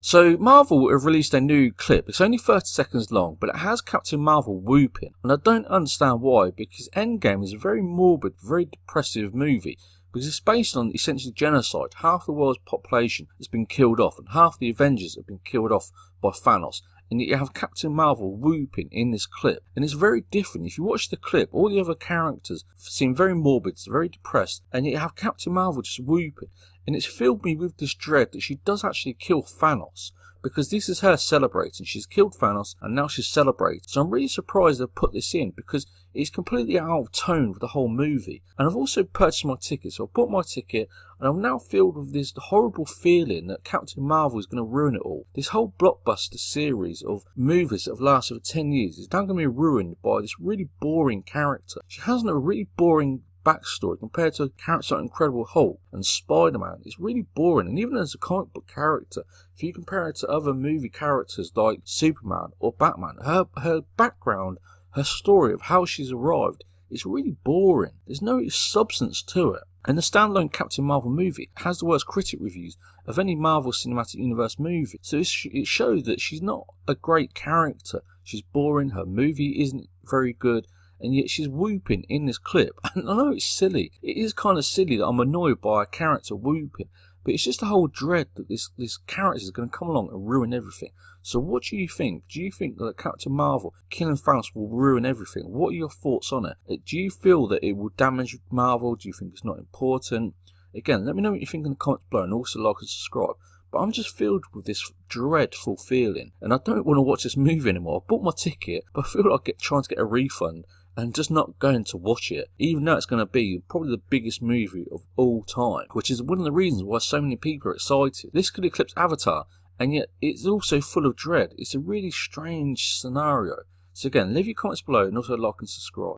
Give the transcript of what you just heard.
So Marvel have released a new clip. It's only 30 seconds long, but it has Captain Marvel whooping. And I don't understand why, because Endgame is a very morbid, very depressive movie. Because it's based on essentially genocide. Half the world's population has been killed off, and half the Avengers have been killed off by Thanos. And yet you have Captain Marvel whooping in this clip. And it's very different. If you watch the clip, all the other characters seem very morbid, very depressed, and yet you have Captain Marvel just whooping. And it's filled me with this dread that she does actually kill Thanos. Because this is her celebrating. She's killed Thanos and now she's celebrating. So I'm really surprised they've put this in because it's completely out of tone with the whole movie. And I've also purchased my ticket. So I bought my ticket and I'm now filled with this horrible feeling that Captain Marvel is going to ruin it all. This whole blockbuster series of movies that have lasted for 10 years is now going to be ruined by this really boring character. She has a really boring backstory compared to characters like Incredible Hulk and Spider-Man. It's really boring, and even as a comic book character, if you compare it to other movie characters like Superman or Batman, her background, her story of how she's arrived is really boring. There's no substance to it. And the standalone Captain Marvel movie has the worst critic reviews of any Marvel Cinematic Universe movie. So it shows that she's not a great character. She's boring, her movie isn't very good, and yet she's whooping in this clip. And I know it's silly. It is kind of silly that I'm annoyed by a character whooping. But it's just the whole dread that this character is going to come along and ruin everything. So what do you think? Do you think that Captain Marvel killing Thanos will ruin everything? What are your thoughts on it? Do you feel that it will damage Marvel? Do you think it's not important? Again, let me know what you think in the comments below, and also like and subscribe. But I'm just filled with this dreadful feeling, and I don't want to watch this movie anymore. I bought my ticket, but I feel like trying to get a refund and just not going to watch it, even though it's going to be probably the biggest movie of all time, which is one of the reasons why so many people are excited. This could eclipse Avatar, and yet it's also full of dread. It's a really strange scenario. So again, leave your comments below and also like and subscribe.